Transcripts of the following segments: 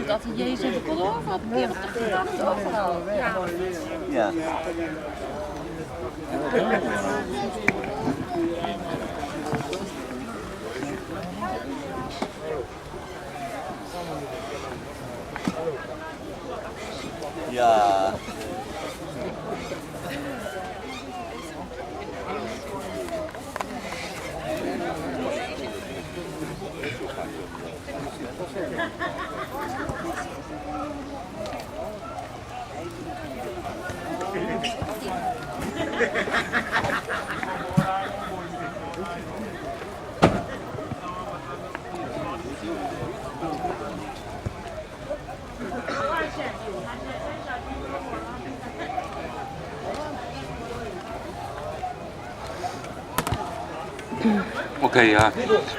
niet altijd Jezus in de kolom, want die hebben toch gedaan het overal. Ja. Ja. Okay,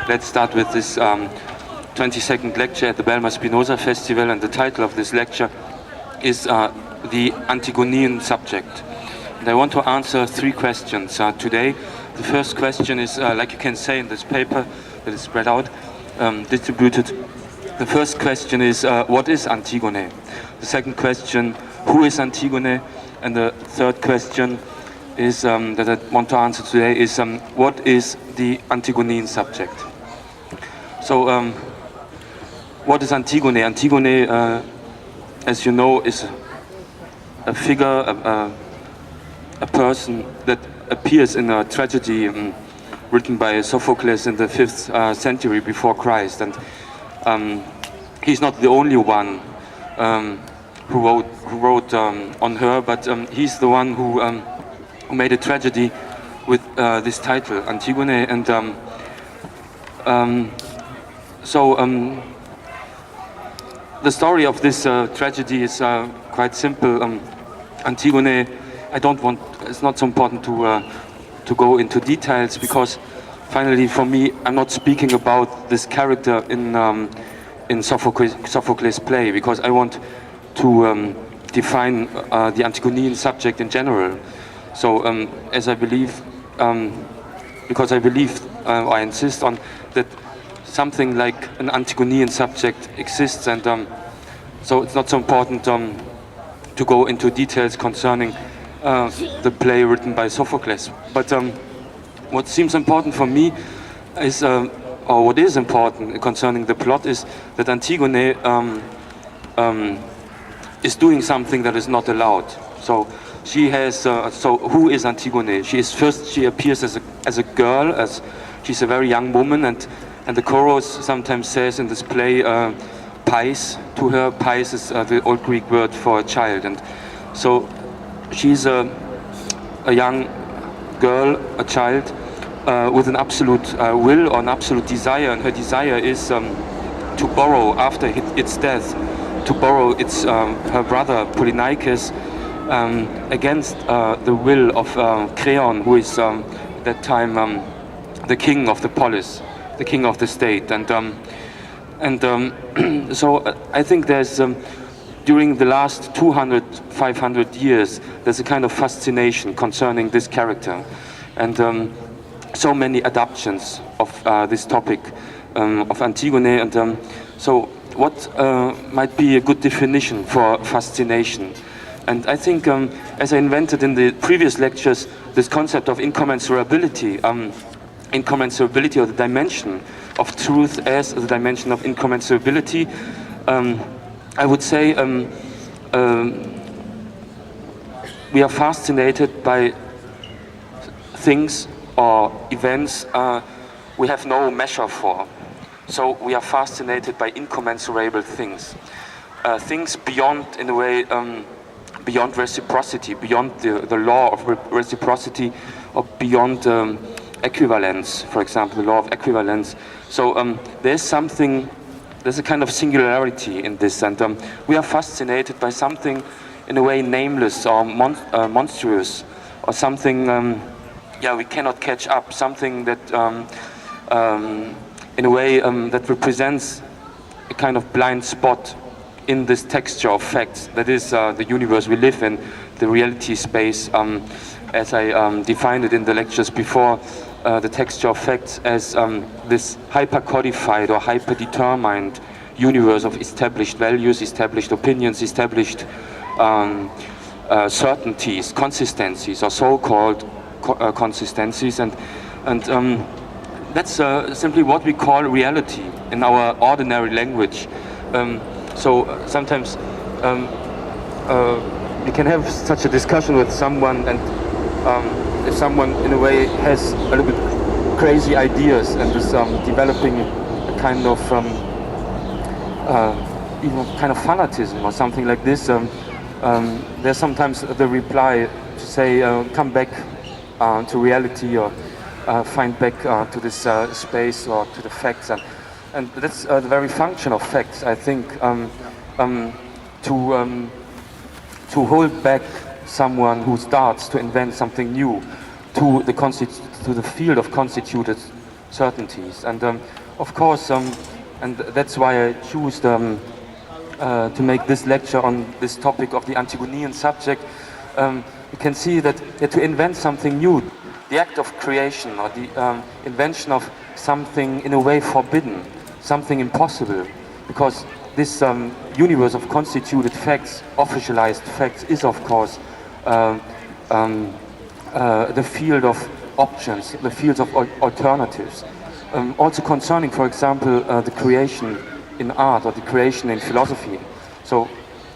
let's start with this 20-second lecture at the Bijlmer Spinoza Festival, and the title of this lecture is the Antigonean subject. And I want to answer three questions today. The first question is, like you can say in this paper that is spread out, distributed. The first question is, what is Antigone? The second question, who is Antigone? And the third question is that I want to answer today is, what is the Antigonean subject? So, what is Antigone? Antigone, as you know, is a figure, a person that appears in a tragedy written by Sophocles in the 5th century before Christ. And he's not the only one who wrote on her, but he's the one who made a tragedy with this title, Antigone. And the story of this tragedy is quite simple. Antigone, it's not so important to go into details, because finally for me, I'm not speaking about this character in Sophocles' play, because I want to define the Antigonean subject in general. So as I believe, because I believe, I insist on that something like an Antigonean subject exists, and so it's not so important to go into details concerning the play written by Sophocles. But what seems important for me is, or what is important concerning the plot, is that Antigone is doing something that is not allowed. So she has. So who is Antigone? She appears as a girl, she's a very young woman, and the chorus sometimes says in this play, "Pais" to her. Pais is the old Greek word for a child, and so she's a young girl, a child, with an absolute will or an absolute desire, and her desire is to borrow after its death, to borrow her brother Polynices against the will of Creon, who is at that time the king of the polis, the king of the state, and so I think there's during the last 200, 500 years, there's a kind of fascination concerning this character, and so many adaptations of this topic of Antigone, and so what might be a good definition for fascination? And I think, as I invented in the previous lectures, this concept of incommensurability, incommensurability, or the dimension of truth as the dimension of incommensurability, I would say we are fascinated by things or events we have no measure for. So we are fascinated by incommensurable things, things beyond, in a way, beyond reciprocity, beyond the law of reciprocity, or beyond equivalence, for example, the law of equivalence. So there's a kind of singularity in this, and we are fascinated by something in a way nameless or monstrous, or something we cannot catch up, something that in a way that represents a kind of blind spot in this texture of facts that is the universe we live in, the reality space, as I defined it in the lectures before, the texture of facts as this hyper-codified or hyper-determined universe of established values, established opinions, established certainties, consistencies, or so-called consistencies, and that's simply what we call reality in our ordinary language. So sometimes we can have such a discussion with someone, and if someone in a way has a little bit crazy ideas and is developing a kind of even kind of fanatism or something like this, there's sometimes the reply to say come back to reality, or find back to this space or to the facts, and that's the very function of facts, I think, to hold back someone who starts to invent something new to the field of constituted certainties. And of course, and that's why I choose to make this lecture on this topic of the Antigonean subject. You can see that to invent something new, the act of creation, or the invention of something in a way forbidden, something impossible, because this universe of constituted facts, officialized facts, is of course the field of options, the fields of alternatives. Also concerning, for example, the creation in art or the creation in philosophy. So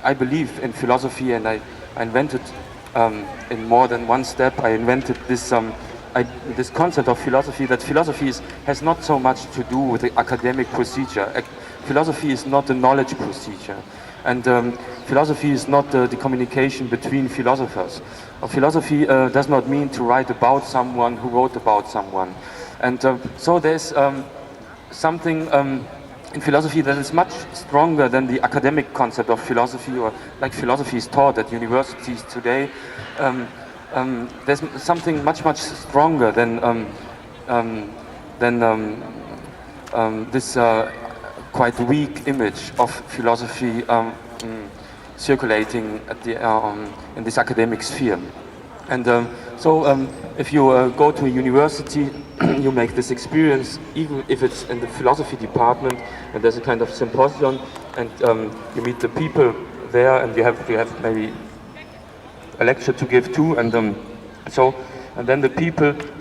I believe in philosophy, and I invented in more than one step, I invented this this concept of philosophy, that philosophy has not so much to do with the academic procedure. Philosophy is not a knowledge procedure, and philosophy is not the communication between philosophers. Philosophy does not mean to write about someone who wrote about someone, and so there's something in philosophy that is much stronger than the academic concept of philosophy, or like philosophy is taught at universities today. There's something much stronger than this quite weak image of philosophy circulating at the, in this academic sphere. And so if you go to a university, you make this experience, even if it's in the philosophy department, and there's a kind of symposium, and you meet the people there, and you have maybe a lecture to give too, and and then the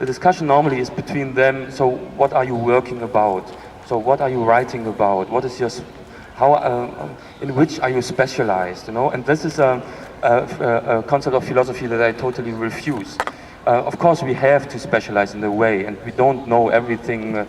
discussion normally is between them. So what are you working about? So what are you writing about? What is your, in which are you specialized? You know, and this is a concept of philosophy that I totally refuse. Of course, we have to specialize in a way, and we don't know everything.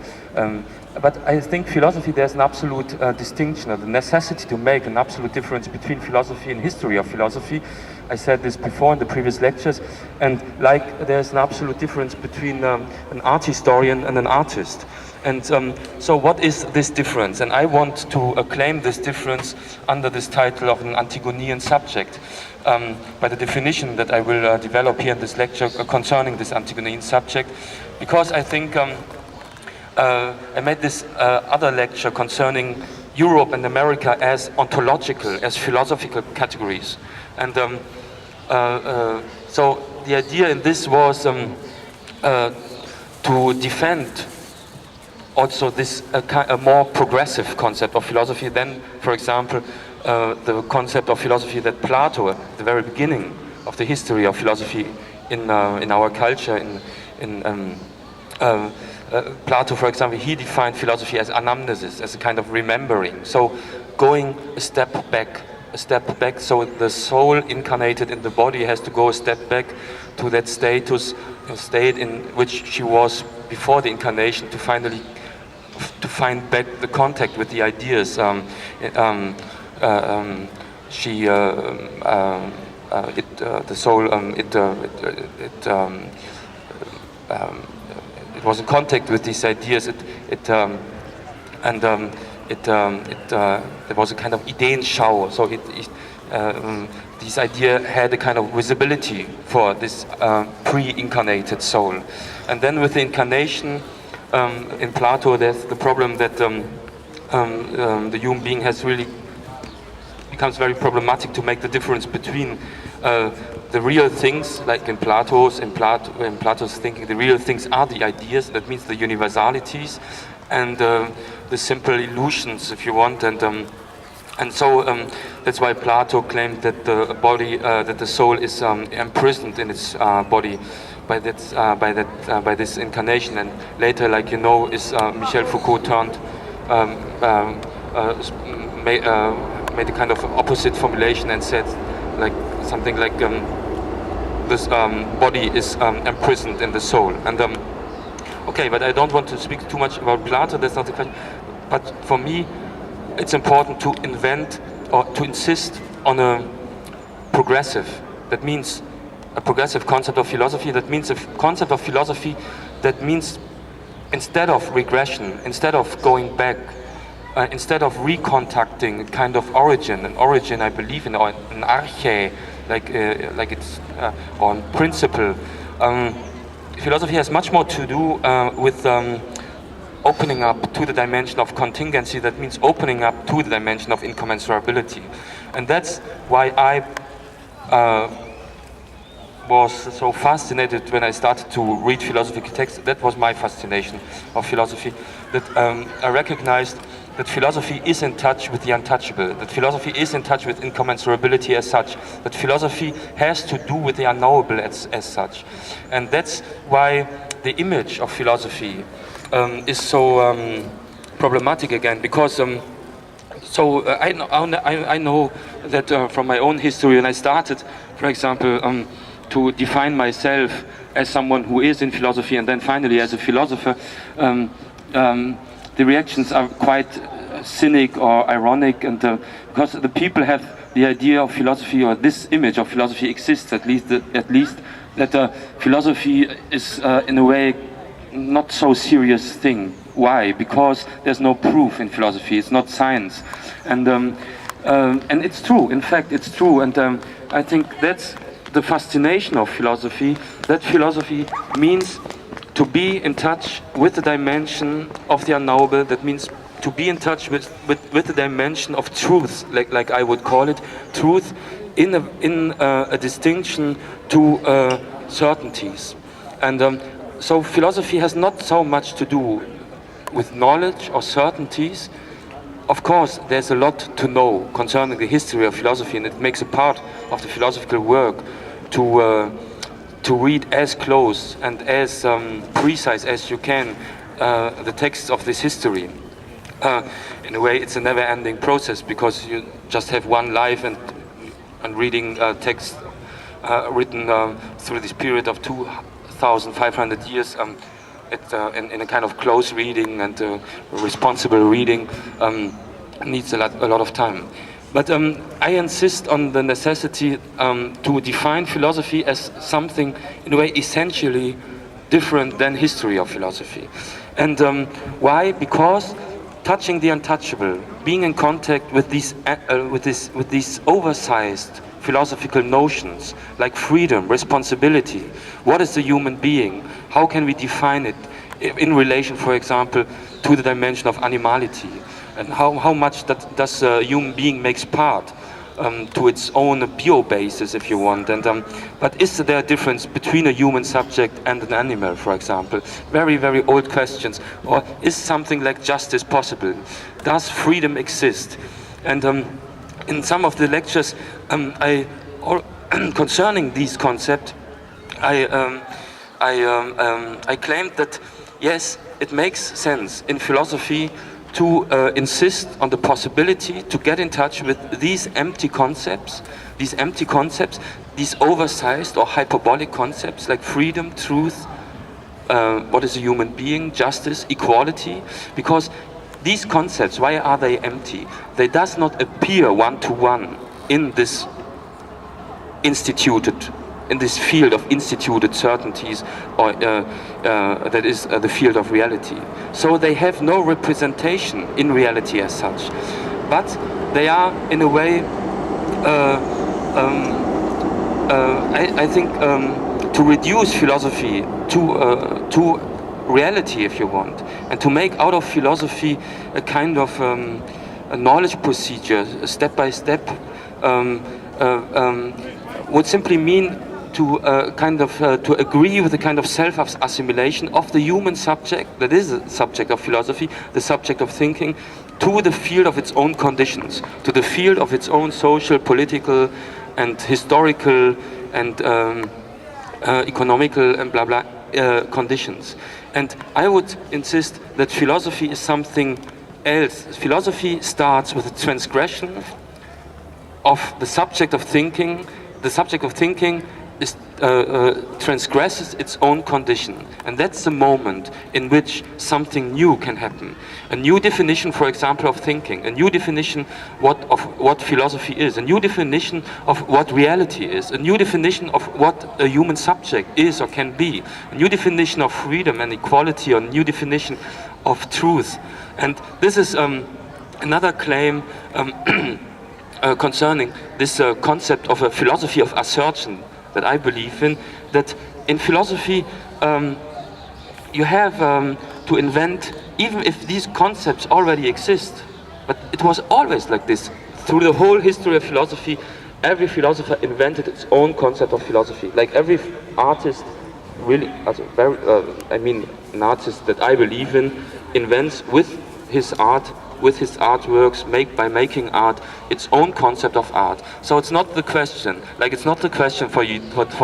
But I think philosophy, there's an absolute distinction, or the necessity to make an absolute difference between philosophy and history of philosophy. I said this before in the previous lectures, and like there's an absolute difference between an art historian and an artist. And so what is this difference? And I want to claim this difference under this title of an Antigonean subject, by the definition that I will develop here in this lecture concerning this Antigonean subject, because I think I made this other lecture concerning Europe and America as ontological, as philosophical categories. And so the idea in this was to defend also this a more progressive concept of philosophy than, for example, the concept of philosophy that Plato, at the very beginning of the history of philosophy in our culture, Plato, for example, he defined philosophy as anamnesis, as a kind of remembering. So going a step back, so the soul incarnated in the body has to go a step back to that state in which she was before the incarnation, to find back the contact with the ideas. It was in contact with these ideas. There was a kind of Ideenschau. So this idea had a kind of visibility for this pre-incarnated soul. And then with the incarnation, in Plato, there's the problem that the human being has really becomes very problematic to make the difference between the real things, like in Plato's thinking, the real things are the ideas, that means the universalities, and the simple illusions, if you want, and so that's why Plato claimed that the body, that the soul is imprisoned in its body by this incarnation. And later, like you know, is Michel Foucault made a kind of opposite formulation and said like something like this body is imprisoned in the soul. And okay, but I don't want to speak too much about Plato. That's not the question. But for me, it's important to invent or to insist on a progressive. That means a progressive concept of philosophy. That means a concept of philosophy that means instead of regression, instead of going back, instead of recontacting a kind of origin, an origin I believe in, or an arche, like it's on principle. Philosophy has much more to do with opening up to the dimension of contingency. That means opening up to the dimension of incommensurability. And that's why I was so fascinated when I started to read philosophical texts. That was my fascination of philosophy, that I recognized that philosophy is in touch with the untouchable, that philosophy is in touch with incommensurability as such, that philosophy has to do with the unknowable as such. And that's why the image of philosophy is so problematic again, because I know that from my own history, when I started, for example, to define myself as someone who is in philosophy and then finally as a philosopher, the reactions are quite cynic or ironic, and because the people have the idea of philosophy, or this image of philosophy exists at least that philosophy is in a way not so serious thing. Why? Because there's no proof in philosophy. It's not science, and it's true. In fact, it's true, and I think that's the fascination of philosophy. That philosophy means to be in touch with the dimension of the unknowable. That means to be in touch with the dimension of truth, like I would call it, truth in a distinction to certainties. And so philosophy has not so much to do with knowledge or certainties. Of course, there's a lot to know concerning the history of philosophy, and it makes a part of the philosophical work to read as close and as precise as you can the texts of this history. In a way, it's a never-ending process, because you just have one life, and reading texts written through this period of 2,500 years in a kind of close reading and responsible reading needs a lot of time. But I insist on the necessity to define philosophy as something, in a way, essentially different than history of philosophy. And why? Because touching the untouchable, being in contact with these oversized philosophical notions like freedom, responsibility. What is the human being? How can we define it in relation, for example, to the dimension of animality? And how much does a human being makes part to its own bio-basis, if you want? And but is there a difference between a human subject and an animal, for example? Very, very old questions. Or is something like justice possible? Does freedom exist? And in some of the lectures, concerning these concepts, I claimed that yes, it makes sense in philosophy to insist on the possibility to get in touch with these empty concepts, these oversized or hyperbolic concepts like freedom, truth, what is a human being, justice, equality, because these concepts, why are they empty? They does not appear one-to-one in this field of instituted certainties, or that is the field of reality. So they have no representation in reality as such, but they are in a way, I think, to reduce philosophy to reality, if you want, and to make out of philosophy a kind of a knowledge procedure, step by step, would simply mean to agree with the kind of self-assimilation of the human subject, that is a subject of philosophy, the subject of thinking, to the field of its own conditions, to the field of its own social, political, and historical, and economical, and blah blah conditions. And I would insist that philosophy is something else. Philosophy starts with a transgression of the subject of thinking. The subject of thinking is, transgresses its own condition, and that's the moment in which something new can happen. A new definition, for example, of thinking, a new definition of what philosophy is, a new definition of what reality is, a new definition of what a human subject is or can be, a new definition of freedom and equality, or a new definition of truth. And this is another claim concerning this concept of a philosophy of assertion that I believe in, that in philosophy you have to invent, even if these concepts already exist, but it was always like this. Through the whole history of philosophy, every philosopher invented its own concept of philosophy. Like every artist, really, an artist that I believe in, invents with his art, with his artworks, by making art, its own concept of art. So it's not the question, it's not the question for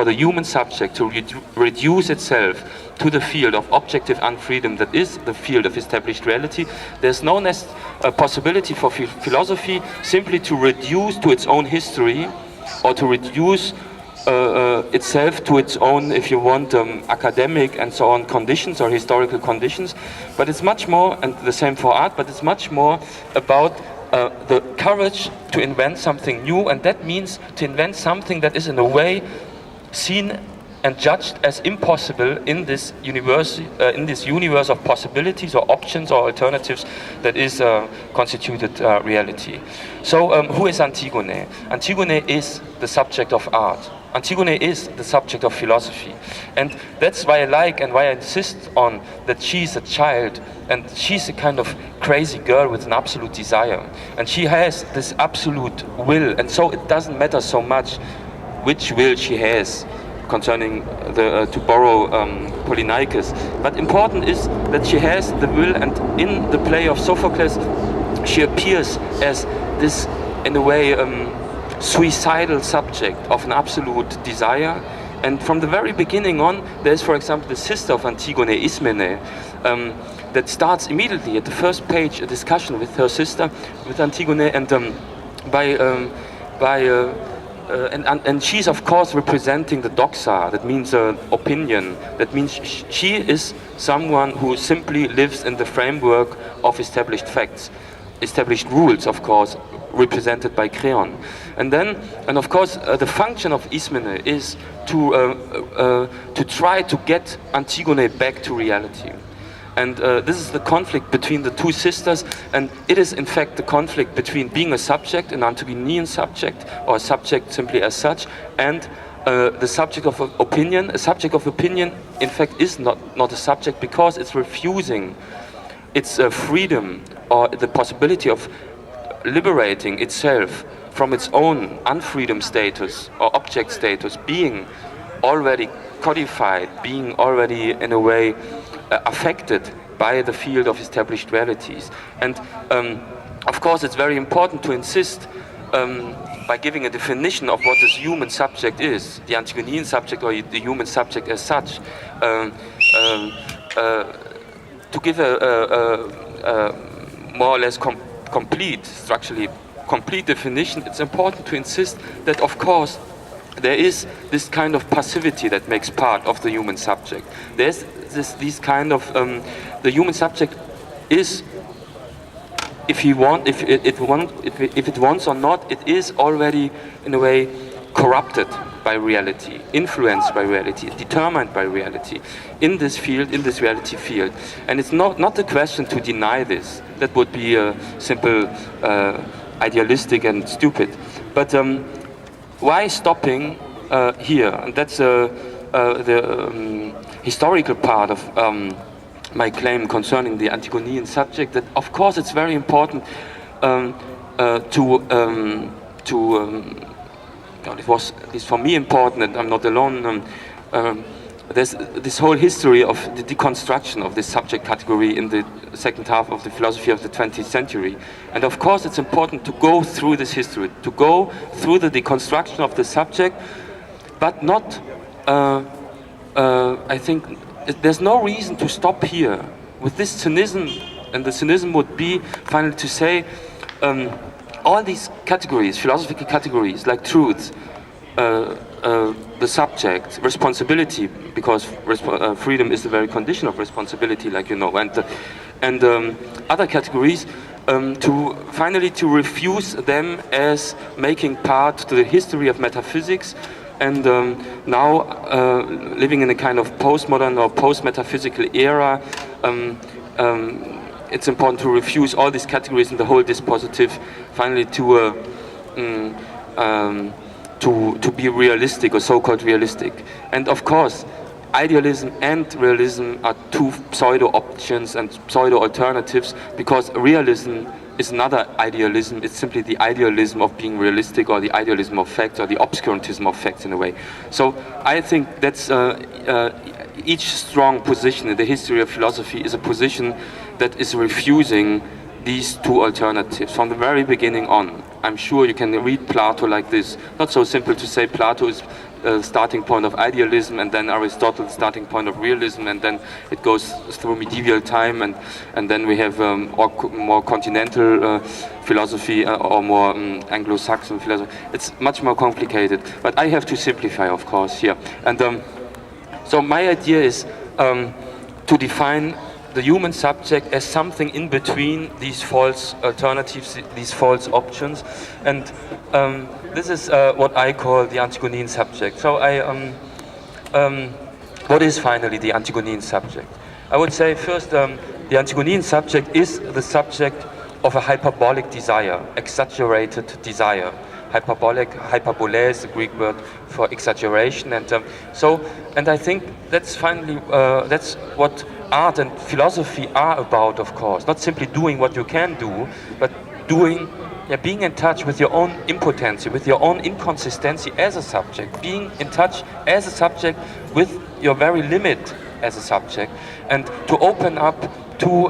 the human subject to reduce itself to the field of objective unfreedom that is the field of established reality. There's no possibility for philosophy simply to reduce to its own history, or to reduce itself to its own, if you want, academic and so on conditions or historical conditions. But it's much more, and the same for art, but it's much more about the courage to invent something new, and that means to invent something that is in a way seen and judged as impossible in this universe of possibilities or options or alternatives that is constituted reality. So who is Antigone? Antigone is the subject of art. Antigone is the subject of philosophy. And that's why I like and why I insist on that she's a child, and she's a kind of crazy girl with an absolute desire. And she has this absolute will, and so it doesn't matter so much which will she has concerning to borrow Polynicus. But important is that she has the will, and in the play of Sophocles she appears as this, in a way, suicidal subject of an absolute desire. And from the very beginning on, there's, for example, the sister of Antigone, Ismene, that starts immediately at the first page a discussion with her sister, with Antigone, and and she's of course representing the doxa, that means opinion, that means she is someone who simply lives in the framework of established facts, established rules, of course, represented by Creon. And of course, the function of Ismene is to try to get Antigone back to reality. And this is the conflict between the two sisters, and it is in fact the conflict between being a subject, an Antigonean subject, or a subject simply as such, and the subject of opinion. A subject of opinion, in fact, is not a subject, because it's refusing its freedom, or the possibility of liberating itself from its own unfreedom status or object status, being already codified, being already in a way affected by the field of established realities. And of course it's very important to insist by giving a definition of what this human subject is, the Antigonean subject or the human subject as such, to give a more or less complete, structurally complete definition. It's important to insist that, of course, there is this kind of passivity that makes part of the human subject. There's this kind of the human subject is, if it wants or not, it is already in a way corrupted by reality, influenced by reality, determined by reality in this field, in this reality field. And it's not a question to deny this. That would be a simple idealistic and stupid. But why stopping here? And that's the historical part of my claim concerning the Antigonean subject. That of course it's very important to it was for me important, and I'm not alone. There's this whole history of the deconstruction of this subject category in the second half of the philosophy of the 20th century. And of course it's important to go through this history, to go through the deconstruction of the subject, but not, I think there's no reason to stop here with this cynism, and the cynism would be finally to say all these categories, philosophical categories like truth, the subject, responsibility, because freedom is the very condition of responsibility, like you know, and other categories, to finally to refuse them as making part to the history of metaphysics, and now living in a kind of postmodern or post-metaphysical era, it's important to refuse all these categories and the whole dispositive, finally to be realistic, or so-called realistic. And of course, idealism and realism are two pseudo-options and pseudo-alternatives, because realism is another idealism. It's simply the idealism of being realistic, or the idealism of facts, or the obscurantism of facts in a way. So I think that's each strong position in the history of philosophy is a position that is refusing these two alternatives from the very beginning on. I'm sure you can read Plato like this. Not so simple to say Plato is the starting point of idealism, and then Aristotle starting point of realism, and then it goes through medieval time, and then we have more continental philosophy, or more Anglo-Saxon philosophy. It's much more complicated, but I have to simplify, of course, here. And so my idea is to define the human subject as something in between these false alternatives, these false options, and this is what I call the Antigonean subject. So what is finally the Antigonean subject? I would say first, the Antigonean subject is the subject of a hyperbolic desire, exaggerated desire. Hyperbole is the Greek word for exaggeration, and I think that's finally that's what art and philosophy are about, of course. Not simply doing what you can do, but being in touch with your own impotency, with your own inconsistency as a subject, being in touch as a subject with your very limit as a subject, and to open up to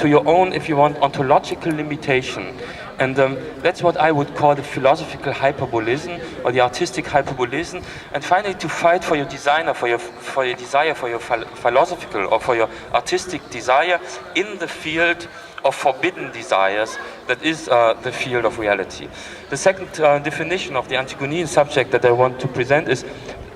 your own, if you want, ontological limitation. And that's what I would call the philosophical hyperbolism, or the artistic hyperbolism. And finally, to fight for your desire, for your philosophical or for your artistic desire in the field of forbidden desires, that is the field of reality. The second definition of the Antigonean subject that I want to present is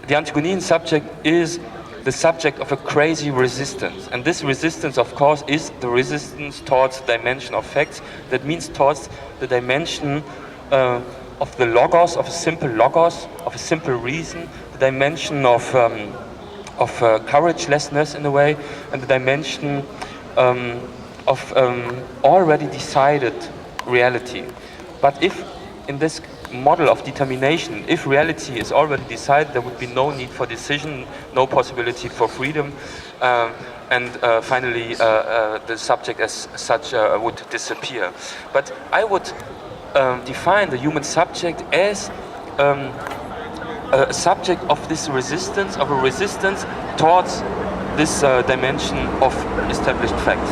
the Antigonean subject is the subject of a crazy resistance. And this resistance, of course, is the resistance towards the dimension of facts. That means towards the dimension of the logos, of a simple logos, of a simple reason, the dimension of couragelessness in a way, and the dimension of already decided reality. But if in this model of determination, if reality is already decided, there would be no need for decision, no possibility for freedom, and finally the subject as such would disappear. But I would define the human subject as a subject of this resistance, of a resistance towards this dimension of established facts.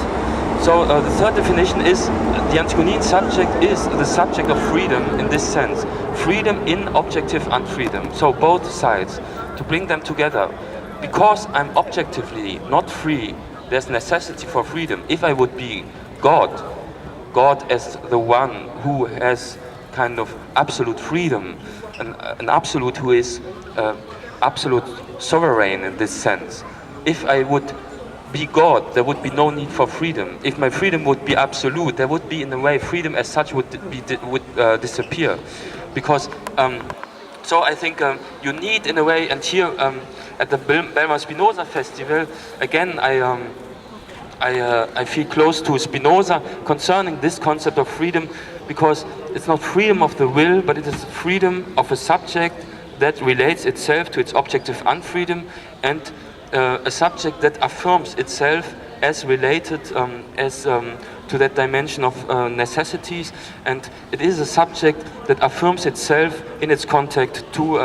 So the third definition is the Antigonean subject is the subject of freedom in this sense. Freedom in objective unfreedom. So both sides, to bring them together. Because I'm objectively not free, there's necessity for freedom. If I would be God as the one who has kind of absolute freedom, an absolute who is absolute sovereign in this sense. If I would be God, there would be no need for freedom. If my freedom would be absolute, there would be, in a way, freedom as such would disappear. Because, so I think you need, in a way, and here at the Bijlmer Spinoza Festival, again, I feel close to Spinoza concerning this concept of freedom, because it's not freedom of the will, but it is freedom of a subject that relates itself to its objective unfreedom, and a subject that affirms itself as related to to that dimension of necessities, and it is a subject that affirms itself in its contact to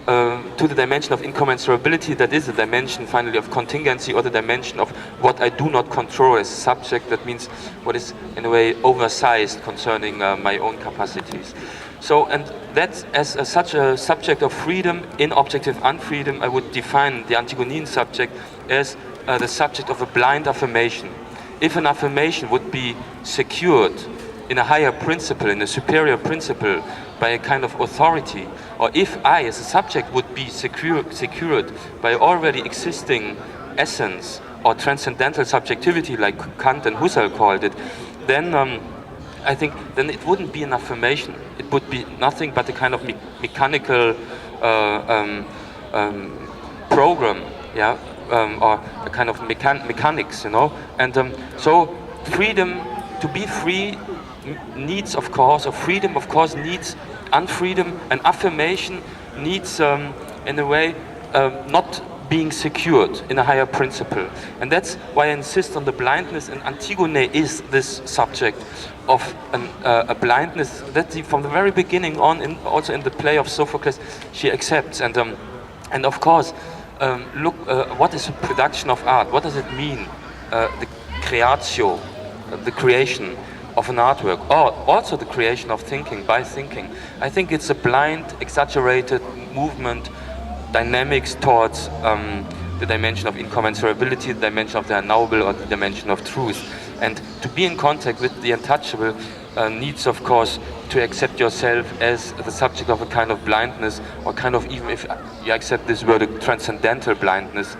the dimension of incommensurability, that is the dimension finally of contingency, or the dimension of what I do not control as a subject. That means what is in a way oversized concerning my own capacities. So, and that as such a subject of freedom in objective unfreedom, I would define the Antigonean subject as the subject of a blind affirmation. If an affirmation would be secured in a higher principle, in a superior principle, by a kind of authority, or if I as a subject would be secured by already existing essence or transcendental subjectivity, like Kant and Husserl called it, then I think then it wouldn't be an affirmation. It would be nothing but a kind of mechanical program, yeah, or a kind of mechanics, you know. And so freedom, to be free, needs, of course, or freedom, of course, needs unfreedom, and affirmation needs, in a way, not being secured in a higher principle. And that's why I insist on the blindness, and Antigone is this subject of a blindness that from the very beginning on, also in the play of Sophocles, she accepts. And of course, look, what is a production of art? What does it mean? The creatio, the creation of an artwork, or also the creation of thinking by thinking. I think it's a blind, exaggerated movement, dynamics towards the dimension of incommensurability, the dimension of the unknowable, or the dimension of truth. And to be in contact with the untouchable needs, of course, to accept yourself as the subject of a kind of blindness, or kind of, even if you accept this word, a transcendental blindness,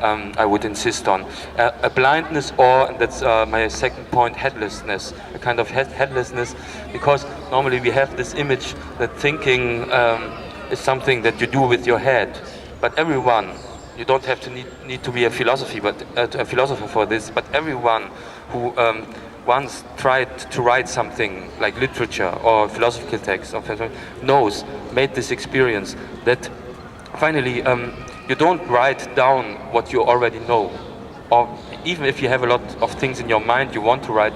I would insist on. A blindness, or, and that's my second point, headlessness. A kind of headlessness, because normally we have this image that thinking is something that you do with your head. But everyone, you don't have to need to be a philosopher for this, but everyone who once tried to write something like literature or philosophical text made this experience that finally you don't write down what you already know, or even if you have a lot of things in your mind you want to write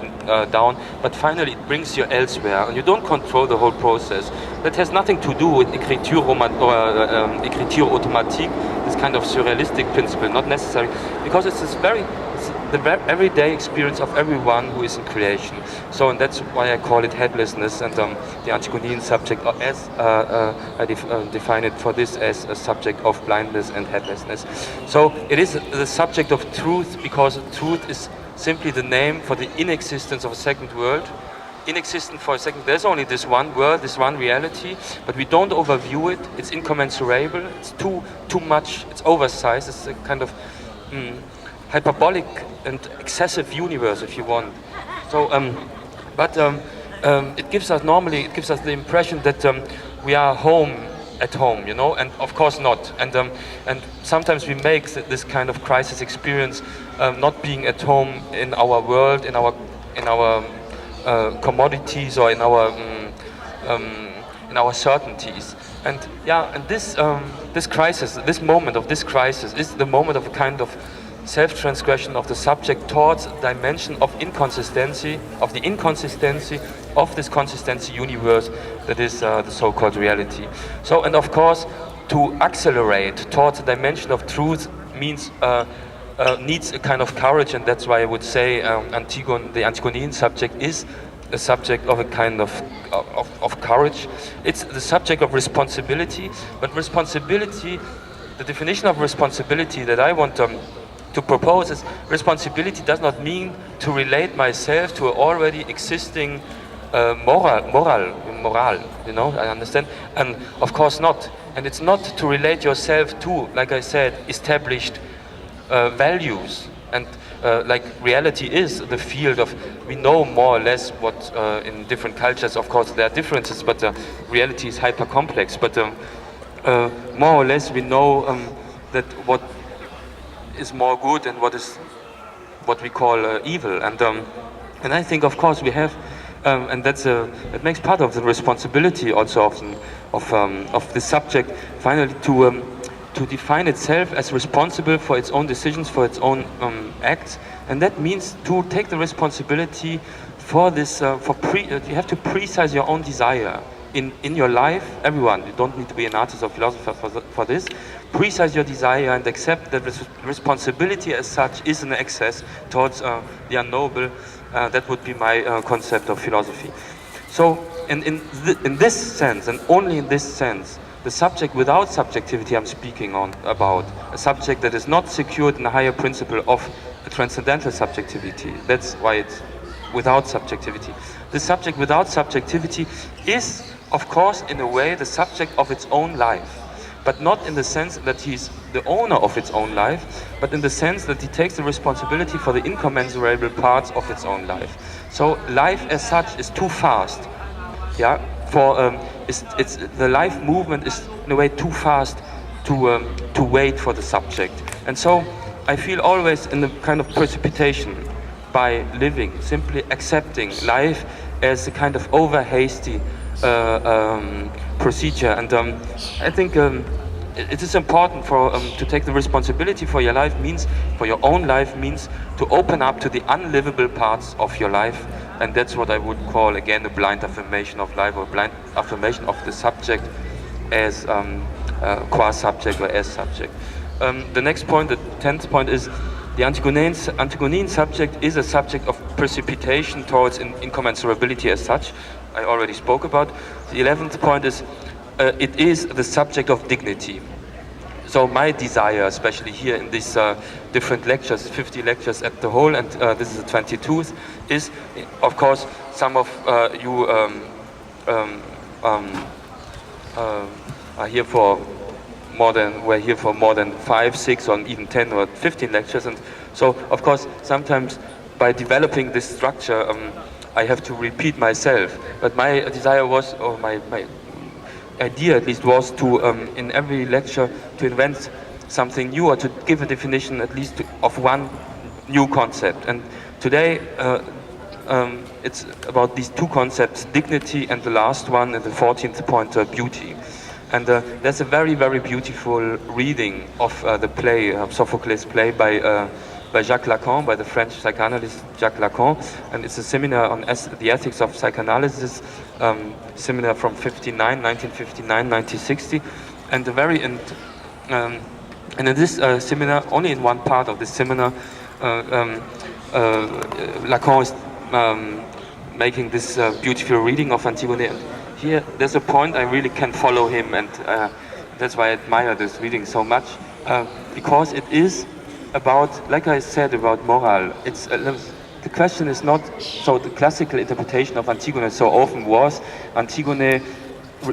down, but finally it brings you elsewhere, and you don't control the whole process. That has nothing to do with écriture automatique, this kind of surrealistic principle, not necessary, because it's the everyday experience of everyone who is in creation. So, and that's why I call it headlessness, and the Antigonean subject, as I define it for this, as a subject of blindness and headlessness. So it is the subject of truth, because truth is simply the name for the inexistence of a second world. Inexistent for a second. There's only this one world, this one reality, but we don't overview it. It's incommensurable. It's too much. It's oversized. It's a kind of hyperbolic and excessive universe, if you want. So, it gives us the impression that we are at home, you know, and of course not. And sometimes we make this kind of crisis experience, not being at home in our world, in our commodities, or in our certainties. And yeah, and this crisis, this moment of this crisis, is the moment of a kind of self-transgression of the subject towards a dimension of inconsistency, of the inconsistency of this consistency universe that is the so-called reality. So, and of course, to accelerate towards a dimension of truth means needs a kind of courage, and that's why I would say the Antigonean subject is a subject of a kind of courage. It's the subject of responsibility, but responsibility, the definition of responsibility that I want to propose is, responsibility does not mean to relate myself to an already existing moral, you know, I understand, and of course not. And it's not to relate yourself to, like I said, established values, and like reality is the field of, we know more or less what in different cultures, of course there are differences, but reality is hyper complex, but more or less we know that what is more good and what is what we call evil, and I think of course we have, and that makes part of the responsibility also of the subject finally to define itself as responsible for its own decisions, for its own acts, And that means to take the responsibility for this, you have to precise your own desire in your life. Everyone, you don't need to be an artist or philosopher for this. Precise your desire and accept that responsibility as such is an excess towards the unknowable. That would be my concept of philosophy. So, in this sense, and only in this sense, the subject without subjectivity I'm speaking about, a subject that is not secured in the higher principle of a transcendental subjectivity. That's why it's without subjectivity. The subject without subjectivity is, of course, in a way, the subject of its own life. But not in the sense that he's the owner of its own life, but in the sense that he takes the responsibility for the incommensurable parts of its own life. So life as such is too fast. Yeah, it's the life movement is in a way too fast to wait for the subject. And so I feel always in the kind of precipitation by living, simply accepting life as a kind of over hasty procedure. And I think it is important to take the responsibility for your life, means for your own life, means to open up to the unlivable parts of your life. And that's what I would call, again, a blind affirmation of life, or blind affirmation of the subject as qua subject or as subject. The next point, the 10th point, is the Antigonean subject is a subject of precipitation towards incommensurability as such. I already spoke about. The 11th point is it is the subject of dignity. So my desire, especially here in these different lectures, 50 lectures at the whole, and this is the 22th, is, of course, some of you are here for we're here for more than 5, 6, or even 10 or 15 lectures. And so, of course, sometimes by developing this structure, I have to repeat myself. But my desire was, or my idea at least was, to, in every lecture, to invent something new, or to give a definition at least of one new concept. And today, it's about these two concepts, dignity, and the last one, and the 14th point, beauty. And there's a very, very beautiful reading of the play, Sophocles' play, by Jacques Lacan, by the French psychanalyst Jacques Lacan. And it's a seminar on the ethics of psychoanalysis, seminar from 1959, 1960. And and in this seminar, only in one part of this seminar, Lacan is making this beautiful reading of Antigone. And here, there's a point I really can follow him, and that's why I admire this reading so much, because it is about, like I said, about moral. It's the question is not, so the classical interpretation of Antigone so often was, Antigone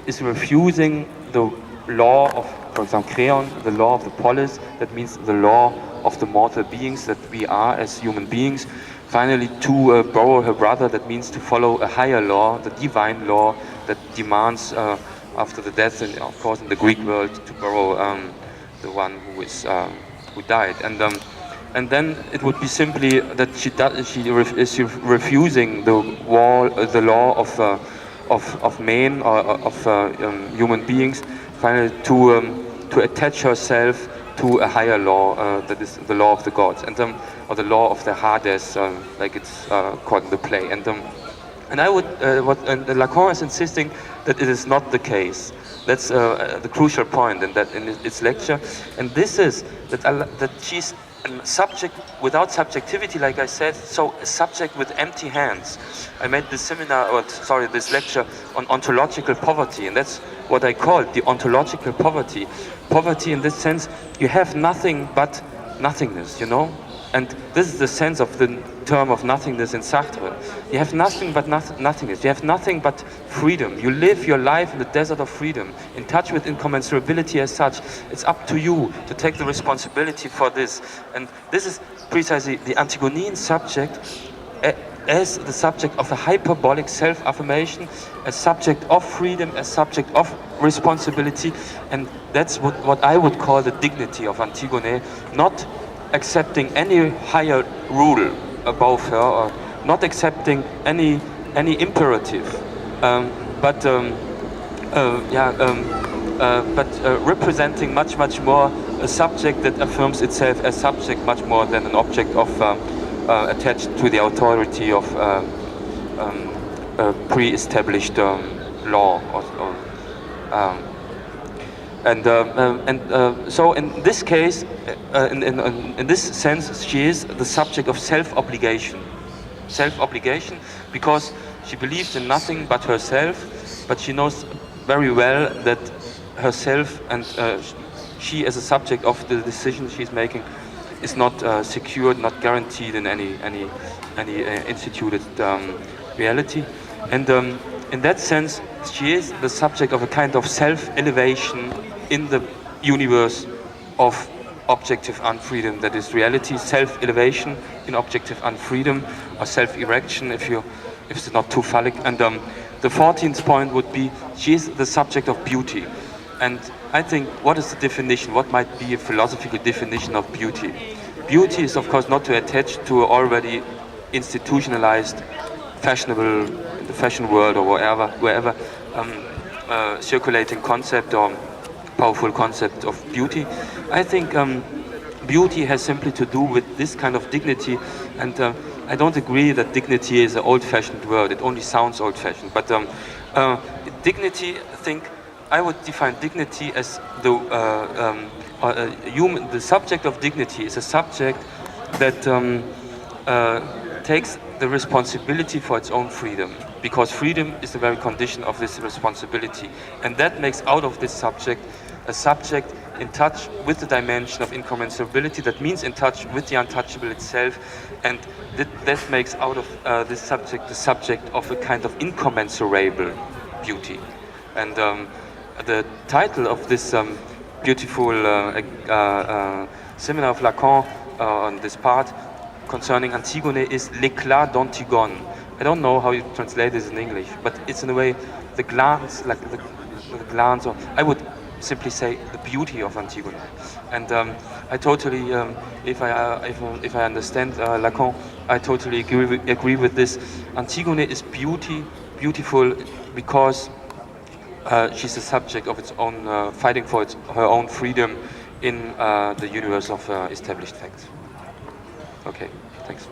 is refusing the law of, for example, Creon, the law of the polis, that means the law of the mortal beings that we are as human beings, finally to borrow her brother, that means to follow a higher law, the divine law that demands after the death, and of course in the Greek world, to borrow the one who died. And then it would be simply that she is refusing the law of men, or of human beings, finally to attach herself to a higher law, that is the law of the gods, and or the law of the Hades, like it's called in the play. And I would, and Lacan is insisting that it is not the case. That's the crucial point in its lecture. And this is that she's a subject without subjectivity, like I said, so a subject with empty hands. I made this this lecture on ontological poverty, and that's what I call the ontological poverty. Poverty in this sense, you have nothing but nothingness, you know? And this is the sense of the term of nothingness in Sartre. You have nothing but nothingness. You have nothing but freedom. You live your life in the desert of freedom, in touch with incommensurability as such. It's up to you to take the responsibility for this. And this is precisely the Antigonean subject as the subject of a hyperbolic self-affirmation, a subject of freedom, a subject of responsibility. And that's what I would call the dignity of Antigone, not accepting any higher rule above her, or not accepting any imperative, but representing much more a subject that affirms itself as subject much more than an object of attached to the authority of pre-established law. So in this case, in this sense, she is the subject of self-obligation. Self-obligation, because she believes in nothing but herself, but she knows very well that herself and she as a subject of the decision she's making is not secured, not guaranteed in any instituted reality. And in that sense, she is the subject of a kind of self-elevation in the universe of objective unfreedom, that is reality, self-elevation in objective unfreedom, or self-erection if it's not too phallic. And the 14th point would be, she is the subject of beauty. And I think, what is the definition? What might be a philosophical definition of beauty? Beauty is, of course, not to attach to already institutionalized, fashionable, in the fashion world or wherever circulating concept or powerful concept of beauty. I think beauty has simply to do with this kind of dignity, and I don't agree that dignity is an old-fashioned word. It only sounds old-fashioned. But dignity, I think, I would define dignity as the human. The subject of dignity is a subject that takes the responsibility for its own freedom, because freedom is the very condition of this responsibility, and that makes out of this subject a subject in touch with the dimension of incommensurability. That means in touch with the untouchable itself, and that makes out of this subject the subject of a kind of incommensurable beauty. And the title of this beautiful seminar of Lacan on this part concerning Antigone is L'éclat d'Antigone. I don't know how you translate this in English, but it's in a way the glance, like the glance, or I would simply say the beauty of Antigone. And I totally, if I understand Lacan, I totally agree with this. Antigone is beautiful because she's the subject of its own, fighting for her own freedom in the universe of established facts. Okay, thanks.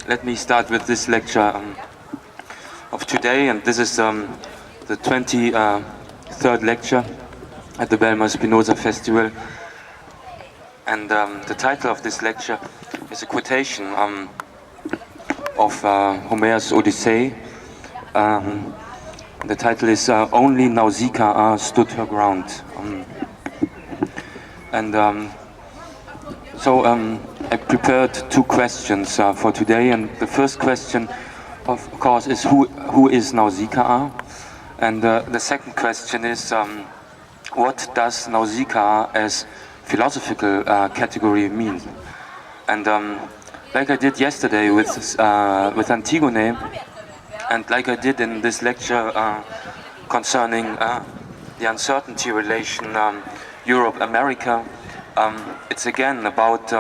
Let me start with this lecture of today, and this is the 23rd lecture at the Bijlmer Spinoza Festival. And the title of this lecture is a quotation of Homer's Odyssey. The title is Only Nausicaa Stood Her Ground. So I prepared two questions for today, and the first question, of course, is who is Nausicaa, and the second question is what does Nausicaa as philosophical category mean? And like I did yesterday with Antigone, and like I did in this lecture concerning the uncertainty relation Europe-America, it's again about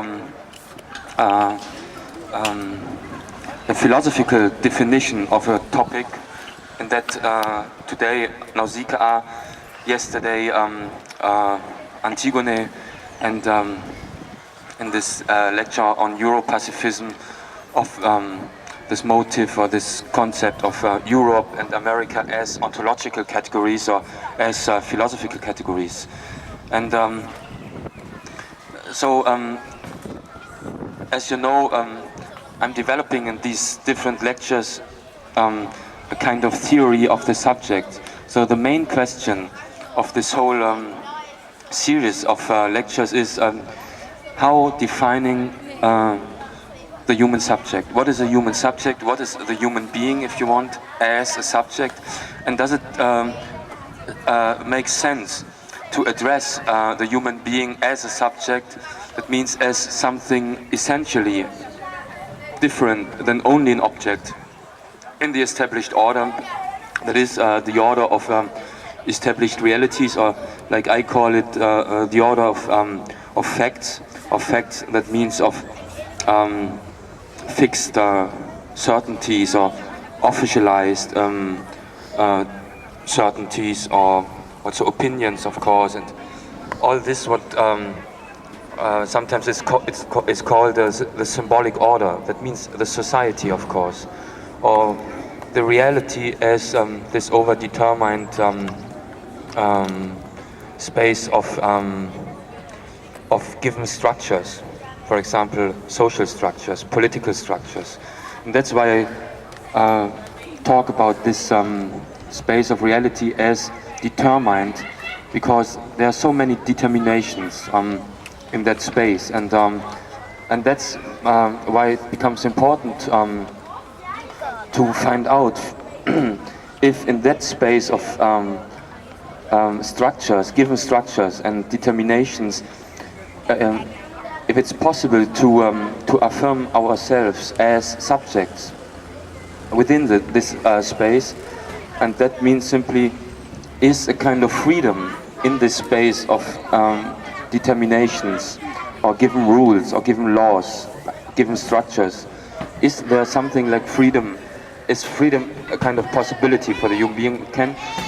the philosophical definition of a topic, and that today Nausicaa, yesterday Antigone, and in this lecture on Euro-pacifism, of this motive or this concept of Europe and America as ontological categories or as philosophical categories. And so as you know, I'm developing in these different lectures a kind of theory of the subject. So the main question of this whole series of lectures is how defining the human subject. What is a human subject? What is the human being, if you want, as a subject? And does it make sense to address the human being as a subject? That means as something essentially different than only an object in the established order. That is the order of established realities, or like I call it, the order of facts. Of facts, that means of fixed certainties or officialized certainties, or also opinions, of course, and all this what sometimes is called the symbolic order. That means the society, of course, or the reality as this overdetermined space of given structures. For example, social structures, political structures. And that's why I talk about this space of reality as determined, because there are so many determinations in that space, and that's why it becomes important to find out if in that space of structures, given structures and determinations, if it's possible to affirm ourselves as subjects within this space. And that means simply is a kind of freedom in this space of determinations, or given rules, or given laws, given structures. Is there something like freedom? Is freedom a kind of possibility for the human being?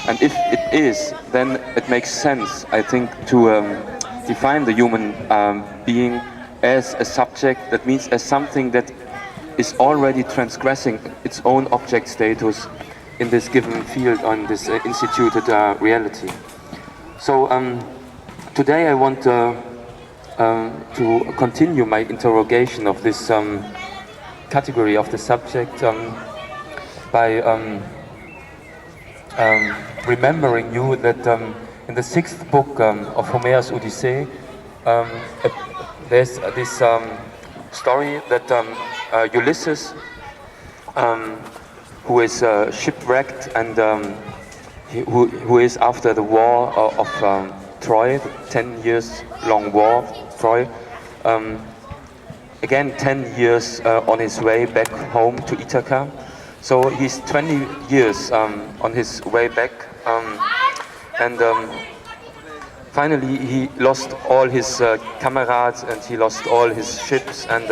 And if it is, then it makes sense, I think, to define the human being as a subject. That means as something that is already transgressing its own object status in this given field, on this instituted reality. So today I want to continue my interrogation of this category of the subject by remembering you that in the 6th book of Homer's Odyssey, there's this story that Ulysses, who is shipwrecked, and who is after the war of Troy, the 10 years long war of Troy, again 10 years on his way back home to Ithaca. So he's 20 years on his way back, and finally he lost all his comrades, and he lost all his ships, and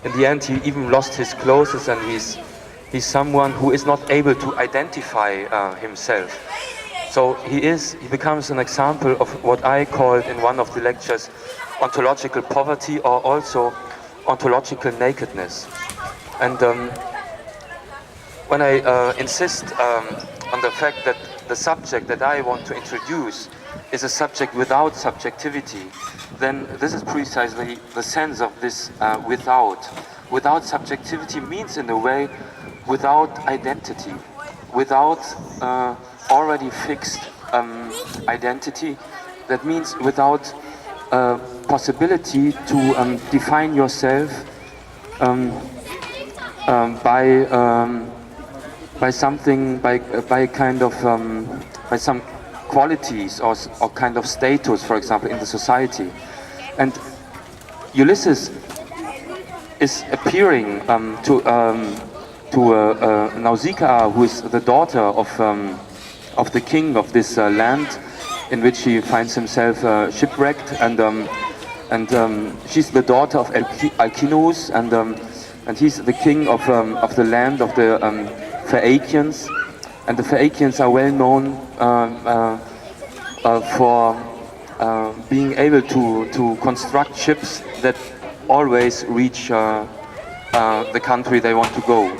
in the end he even lost his clothes, and he's someone who is not able to identify himself. So he becomes an example of what I called in one of the lectures ontological poverty, or also ontological nakedness. And when I insist on the fact that the subject that I want to introduce is a subject without subjectivity, then this is precisely the sense of this without. Without subjectivity means, in a way, without identity, without already fixed identity. That means without possibility to define yourself by something, by kind of by some qualities or kind of status, for example, in the society. And Ulysses is appearing to Nausicaa, who is the daughter of the king of this land in which he finds himself shipwrecked, and she's the daughter of Alcinous, and he's the king of the land of the Phaeacians, and the Phaeacians are well known for being able to construct ships that always reach the country they want to go.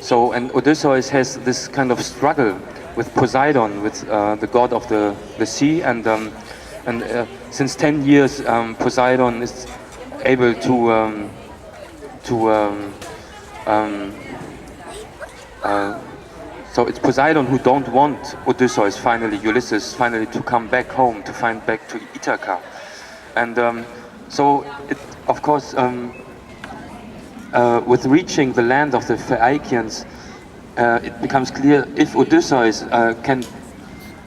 So, and Odysseus has this kind of struggle with Poseidon, with the god of the sea, and since 10 years Poseidon is able So it's Poseidon who don't want Odysseus Ulysses finally to come back home, to find back to Ithaca. And so it, of course, with reaching the land of the Phaeacians, it becomes clear if Odysseus can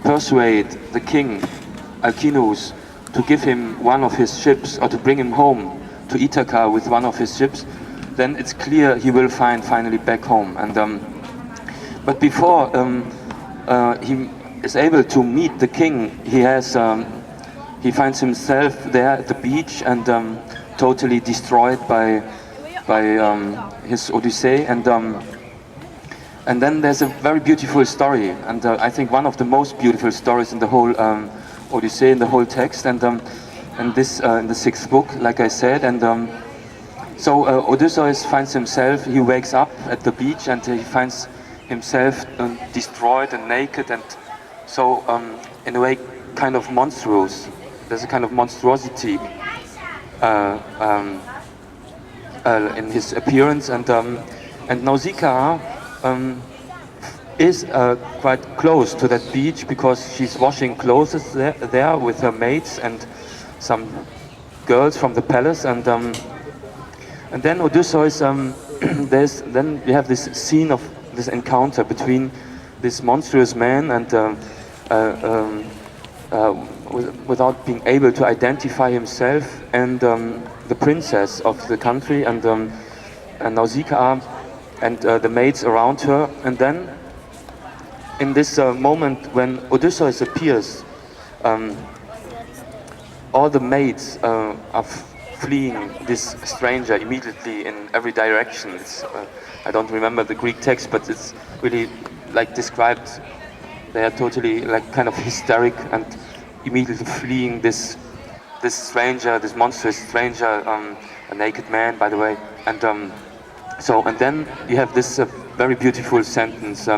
persuade the king Alcinous to give him one of his ships or to bring him home to Ithaca with one of his ships, then it's clear he will find finally back home. And but before he is able to meet the king, he finds himself there at the beach and totally destroyed by his Odyssey. And then there's a very beautiful story, and I think one of the most beautiful stories in the whole Odyssey, in the whole text, and this in the 6th book, like I said. And so Odysseus finds himself, he wakes up at the beach and he finds himself destroyed and naked, and so in a way kind of monstrous. There's a kind of monstrosity in his appearance, and Nausicaa is quite close to that beach because she's washing clothes there with her maids and some girls from the palace, and then Odysseus, then we have this scene of this encounter between this monstrous man and without being able to identify himself, and the princess of the country, and Nausicaa and the maids around her. And then in this moment when Odysseus appears, all the maids are fleeing this stranger immediately in every direction. I don't remember the Greek text, but it's really like described. They are totally like kind of hysteric and immediately fleeing this stranger, this monstrous stranger, a naked man, by the way. And and then you have this very beautiful sentence.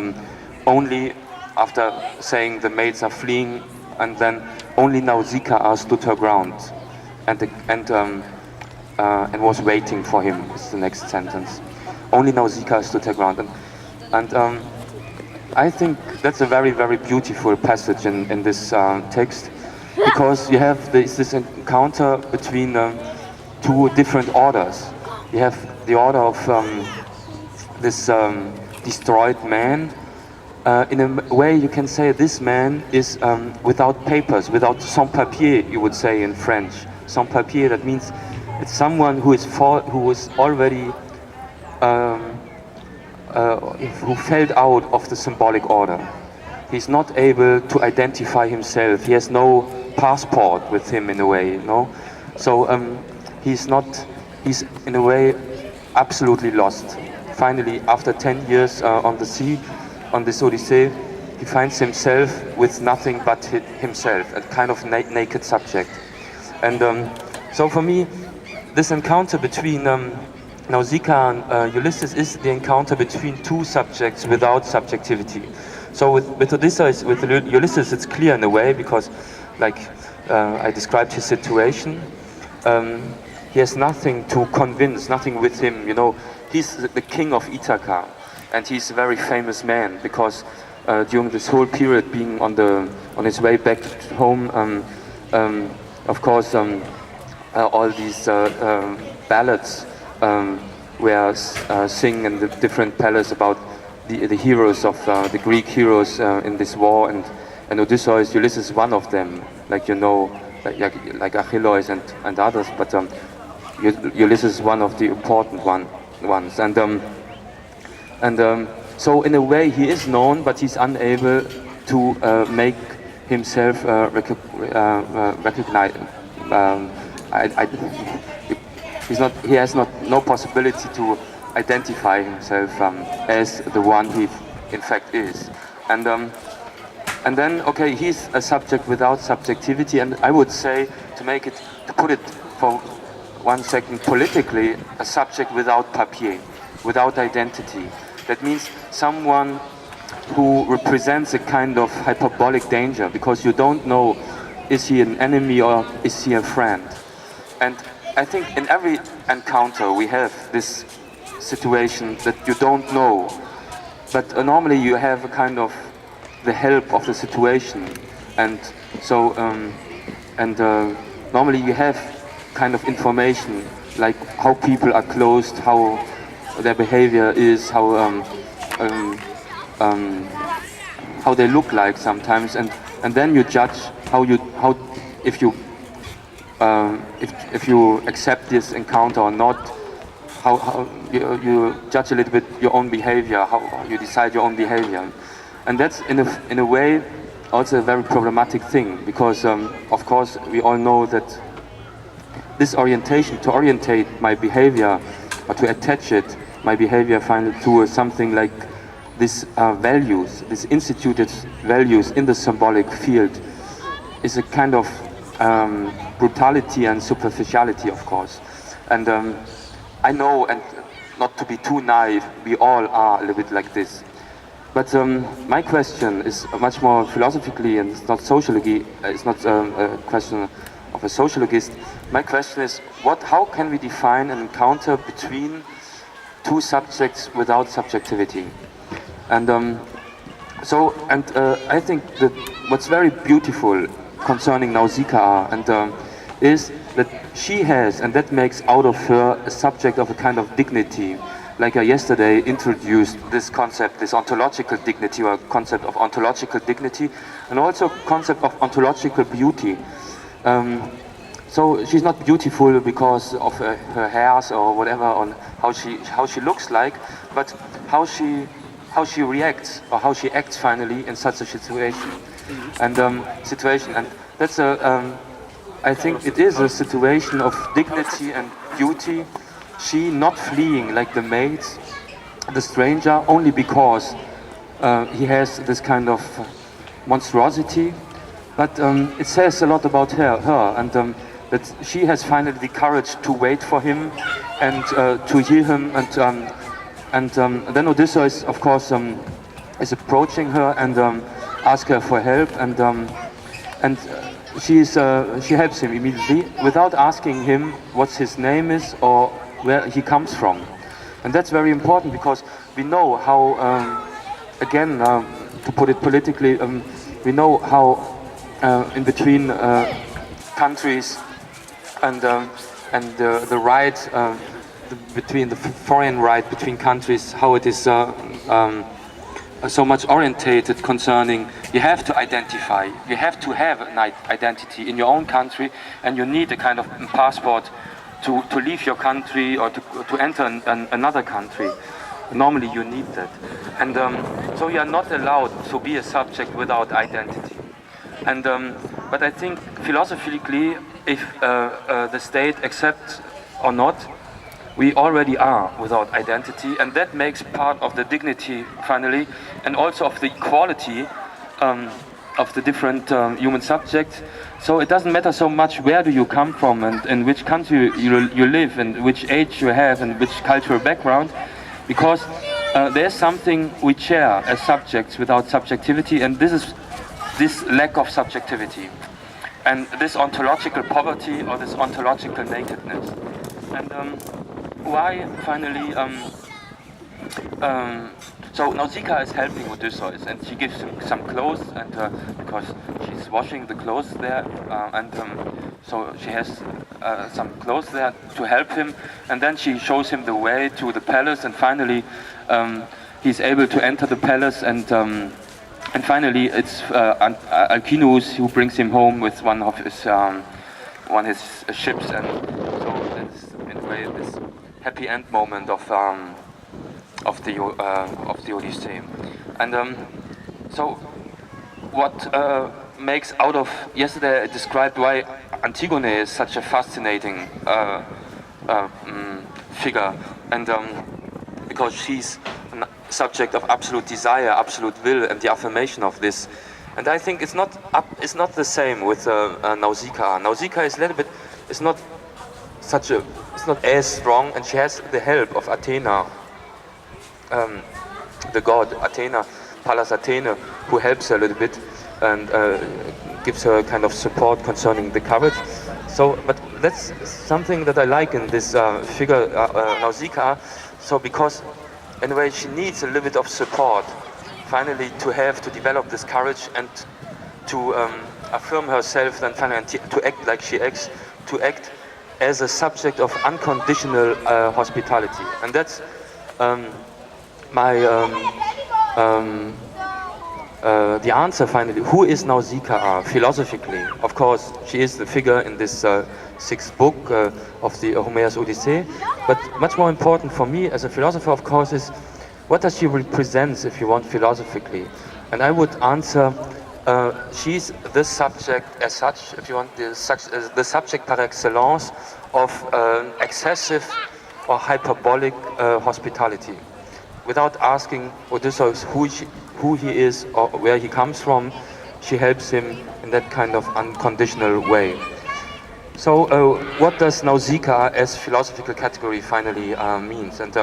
Only after saying the maids are fleeing, and then only Nausicaa stood her ground, and was waiting for him. Is the next sentence. Only Nausicaa stood her ground, and I think that's a very, very beautiful passage in this text, because you have this encounter between two different orders. You have the order of this destroyed man. In a way, you can say this man is without papers, without sans-papier, you would say in French. Sans-papier, that means it's someone who was already who fell out of the symbolic order. He's not able to identify himself. He has no passport with him in a way, no? So he's in a way absolutely lost. Finally, after 10 years on the sea, on this Odyssey, he finds himself with nothing but himself, a kind of naked subject. And so for me, this encounter between Nausicaa and Ulysses is the encounter between two subjects without subjectivity. So with Odysseus, with Ulysses, it's clear in a way, because like I described his situation, he has nothing to convince, nothing with him, you know. He's the king of Ithaca, and he's a very famous man, because during this whole period, being on his way back home, of course, all these ballads were sing in the different palaces about the heroes of the Greek heroes in this war, and Odysseus, Ulysses is one of them, like you know, like Achilles and others, but Ulysses is one of the important ones, and so in a way he is known, but he's unable to make himself recognized. He has no possibility to identify himself as the one he in fact is, and then okay, he's a subject without subjectivity, and I would say, to put it for 1 second politically, a subject without papier, without identity. That means someone who represents a kind of hyperbolic danger, because you don't know, is he an enemy or is he a friend? And I think in every encounter we have this situation that you don't know, but normally you have a kind of the help of the situation, and so normally you have kind of information like how people are closed, how their behavior is, how they look like sometimes, and then you judge if you accept this encounter or not. How you judge a little bit your own behavior, how you decide your own behavior, and that's in a way also a very problematic thing, because of course we all know that this orientation, to orientate my behavior or to attach my behavior finally to something like this values, these instituted values in the symbolic field, is a kind of brutality and superficiality, of course. And I know, and not to be too naive, we all are a little bit like this. But my question is much more philosophically, and it's not sociology. It's not a question of a sociologist. My question is, how can we define an encounter between two subjects without subjectivity? And I think that what's very beautiful concerning Nausicaa is that she has, and that makes out of her a subject of a kind of dignity. Like I yesterday introduced this concept, this ontological dignity, or concept of ontological dignity, and also concept of ontological beauty. So she's not beautiful because of her hairs or whatever, on how she looks like, but how she reacts, or how she acts finally in such a situation. And that's I think it is a situation of dignity and beauty. She not fleeing like the maids, the stranger, only because he has this kind of monstrosity, but it says a lot about her, and that she has finally the courage to wait for him and to hear him, and then Odysseus, of course, is approaching her and asks her for help, and she helps him immediately without asking him what his name is or where he comes from. And that's very important, because we know how, again, to put it politically, we know how in between countries and the right, between the foreign right between countries, how it is so much orientated concerning, you have to identify, you have to have an identity in your own country, and you need a kind of passport to leave your country or to enter another country. Normally you need that. And so you are not allowed to be a subject without identity. And but I think philosophically, if the state accepts or not, we already are without identity, and that makes part of the dignity finally, and also of the equality of the different human subjects. So it doesn't matter so much where do you come from, and in which country you live, and which age you have, and which cultural background, because there's something we share as subjects without subjectivity, and this is this lack of subjectivity, and this ontological poverty, or this ontological nakedness. And why finally so Nausicaa is helping Odysseus, and she gives him some clothes, and because she's washing the clothes there, and so she has some clothes there to help him, and then she shows him the way to the palace, and finally he's able to enter the palace, and finally it's Alcinous who brings him home with one of his ships, and so it's in a way this happy end moment of the Odyssey. And so what makes out of, yesterday I described why Antigone is such a fascinating figure, and because she's a subject of absolute desire, absolute will, and the affirmation of this. And I think it's not the same with Nausicaa. Nausicaa is a little bit, it's not as strong, and she has the help of Athena, the god Athena, Pallas Athene, who helps her a little bit and gives her kind of support concerning the courage. So, but that's something that I like in this figure Nausicaa. So, because in a way, she needs a little bit of support, finally, to develop this courage and to affirm herself, then finally to act like she acts, to act as a subject of unconditional hospitality. And that's the answer finally. Who is Nausicaa philosophically? Of course, she is the figure in this sixth book of the Homer's Odyssey. But much more important for me as a philosopher, of course, is what does she represent, if you want, philosophically? And I would answer, she's the subject as such, if you want, the subject par excellence of excessive or hyperbolic hospitality. Without asking Odysseus who he is or where he comes from, she helps him in that kind of unconditional way. So what does Nausicaa as philosophical category finally means? And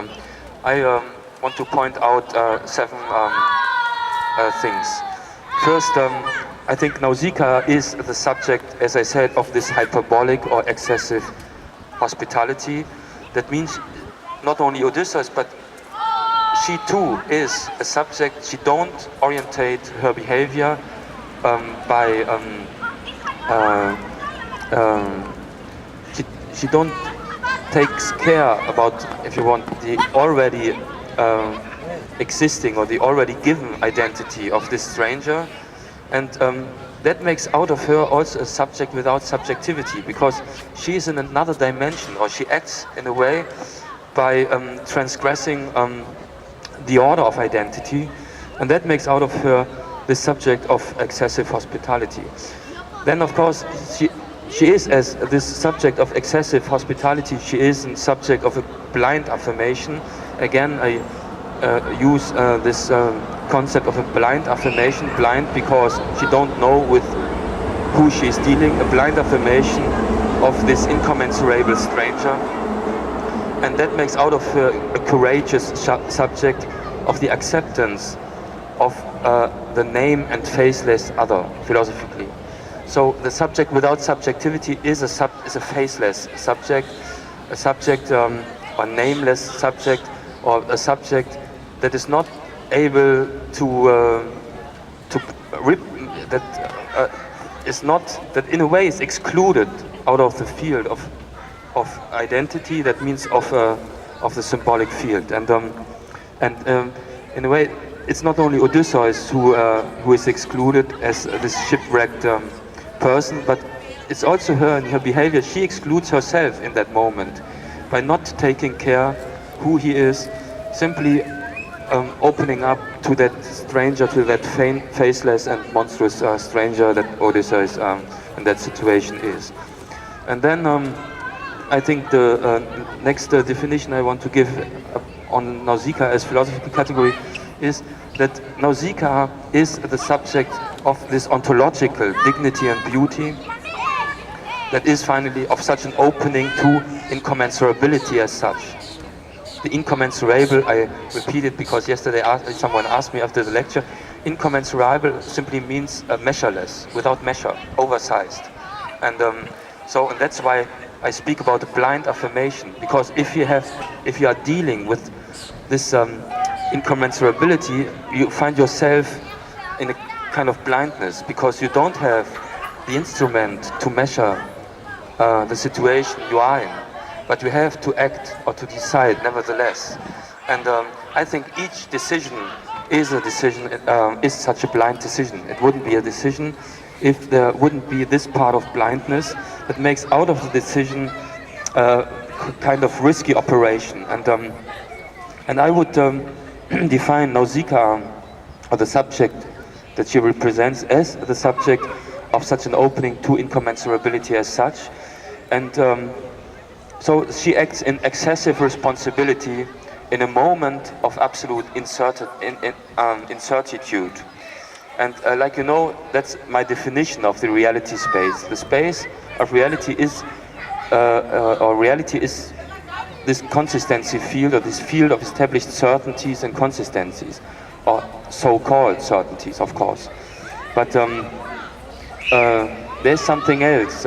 I want to point out 7 things. First, I think Nausicaa is the subject, as I said, of this hyperbolic or excessive hospitality. That means not only Odysseus, but she too is a subject. She don't orientate her behavior by she don't takes care about, if you want, the already existing or the already given identity of this stranger, and that makes out of her also a subject without subjectivity, because she is in another dimension, or she acts in a way by transgressing the order of identity, and that makes out of her the subject of excessive hospitality. Then, of course, she is, as this subject of excessive hospitality, she is a subject of a blind affirmation. Again, I use this concept of a blind affirmation, blind because she don't know with who she is dealing, a blind affirmation of this incommensurable stranger. And that makes out of her a courageous subject of the acceptance of the name and faceless other, philosophically. So the subject without subjectivity is a faceless subject, a subject or nameless subject, or a subject that is not able that in a way is excluded out of the field of identity. That means of the symbolic field, and in a way it's not only Odysseus who is excluded as this shipwrecked person, but it's also her and her behavior. She excludes herself in that moment by not taking care who he is, simply opening up to that stranger, to that faceless and monstrous stranger that Odysseus in that situation is. And then I think the next definition I want to give on Nausicaa as philosophical category is that Nausicaa is the subject of this ontological dignity and beauty that is finally of such an opening to incommensurability as such. The incommensurable, I repeat it because yesterday someone asked me after the lecture, incommensurable simply means measureless, without measure, oversized. And and that's why I speak about a blind affirmation, because if you are dealing with this incommensurability, you find yourself in a kind of blindness, because you don't have the instrument to measure the situation you are in, but you have to act or to decide nevertheless. And I think each decision is such a blind decision. It wouldn't be a decision if there wouldn't be this part of blindness that makes out of the decision kind of risky operation. And I would define Nausicaa, or the subject that she represents, as the subject of such an opening to incommensurability as such. And so she acts in excessive responsibility in a moment of absolute incertitude. And like you know, that's my definition of the reality space. The space of reality is, or reality is this consistency field, or this field of established certainties and consistencies, or so-called certainties, of course. But there's something else.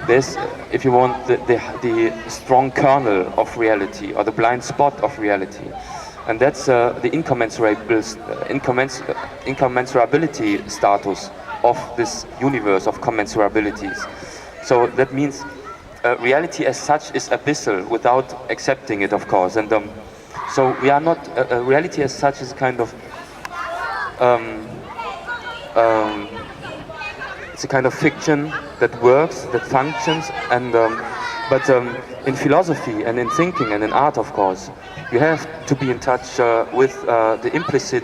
there's, if you want, the strong kernel of reality or the blind spot of reality. And that's the incommensurability status of this universe of commensurabilities. So that means reality as such is abyssal without accepting it, of course. And so we are not, reality as such is kind of, it's a kind of fiction that works, that functions, and but in philosophy and in thinking and in art, of course, you have to be in touch with the implicit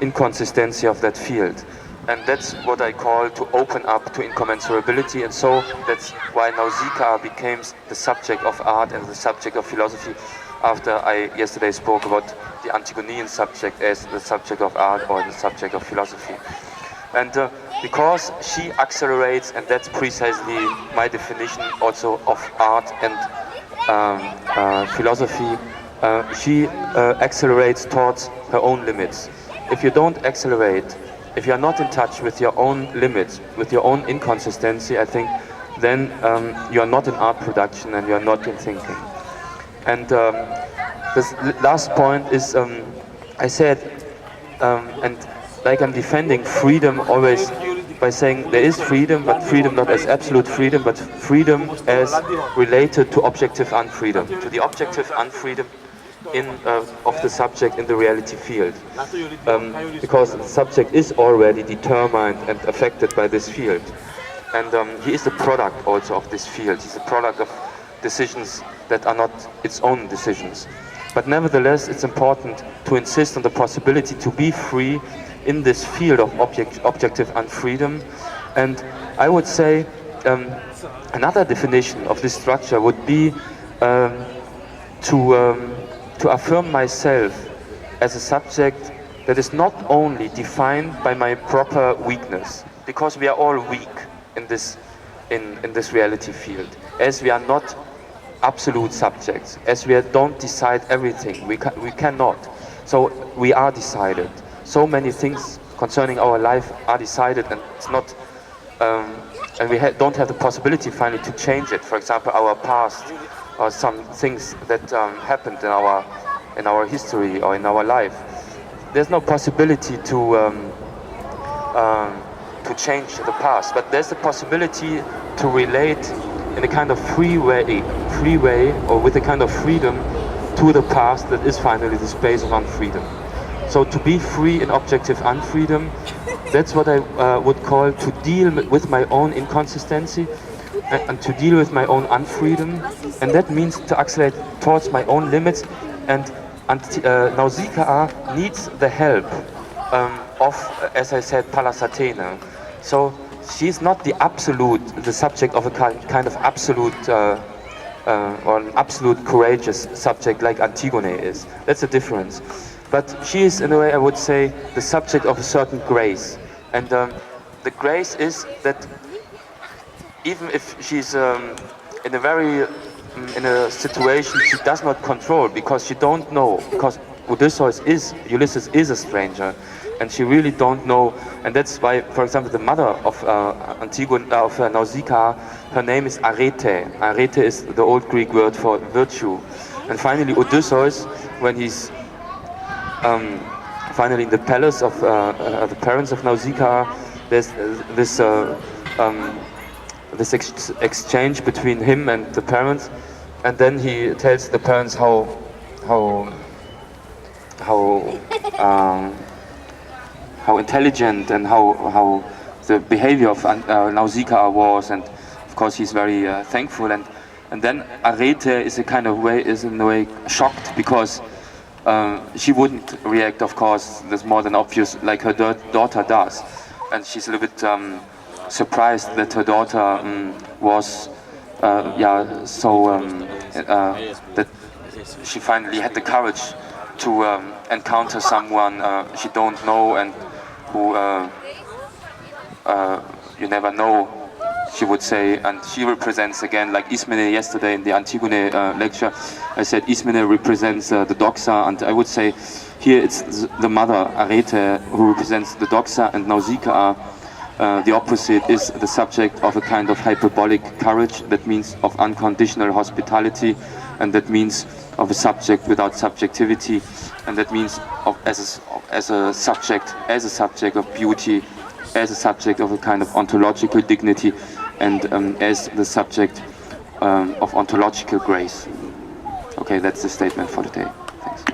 inconsistency of that field. And that's what I call to open up to incommensurability, and so that's why Nausicaa became the subject of art and the subject of philosophy, after I yesterday spoke about the Antigonean subject as the subject of art or the subject of philosophy. And because she accelerates, and that's precisely my definition also of art and philosophy, she accelerates towards her own limits. If you don't accelerate, if you are not in touch with your own limits, with your own inconsistency, I think then you are not in art production and you are not in thinking. And this last point is, I said, and like I'm defending freedom always by saying there is freedom, but freedom not as absolute freedom, but freedom as related to objective unfreedom, to the objective unfreedom of the subject in the reality field, because the subject is already determined and affected by this field, and he is the product also of this field. He's a product of decisions that are not its own decisions. But nevertheless, it's important to insist on the possibility to be free in this field of objective unfreedom. And I would say another definition of this structure would be to affirm myself as a subject that is not only defined by my proper weakness, because we are all weak in this reality field, as we are not absolute subjects, as we don't decide everything, we cannot. So we are decided. So many things concerning our life are decided, and it's not, and we don't have the possibility finally to change it. For example, our past, or some things that happened in our history or in our life. There's no possibility to change the past, but there's the possibility to relate in a kind of free way, or with a kind of freedom to the past that is finally the space of unfreedom. So to be free in objective unfreedom, that's what I would call to deal with my own inconsistency and to deal with my own unfreedom, and that means to accelerate towards my own limits. And Nausicaa needs the help of, as I said, Pallas Athene. So she's not the absolute, the subject of a kind of absolute or an absolute courageous subject like Antigone is. That's the difference. But she is, in a way, I would say, the subject of a certain grace. And the grace is that even if she's in a situation she does not control, because she don't know, because Ulysses is a stranger, and she really don't know, and that's why, for example, the mother of Nausicaa, her name is Arete. Arete is the old Greek word for virtue. And finally, Odysseus, when he's finally in the palace of the parents of Nausicaa, there's this exchange between him and the parents, and then he tells the parents how intelligent and how the behavior of Nausicaa was, and of course he's very thankful, and then Arete is in a way shocked, because she wouldn't react, of course, that's more than obvious, like her daughter does, and she's a little bit surprised that her daughter was that she finally had the courage to encounter someone she don't know, and who you never know, she would say. And she represents, again, like Ismene yesterday in the Antigone lecture, I said Ismene represents the doxa, and I would say here it's the mother, Arete, who represents the doxa, and Nausicaa The opposite is the subject of a kind of hyperbolic courage, that means of unconditional hospitality, and that means of a subject without subjectivity, and that means of as a subject of beauty, as a subject of a kind of ontological dignity, and as the subject of ontological grace. Okay, that's the statement for today. Thanks.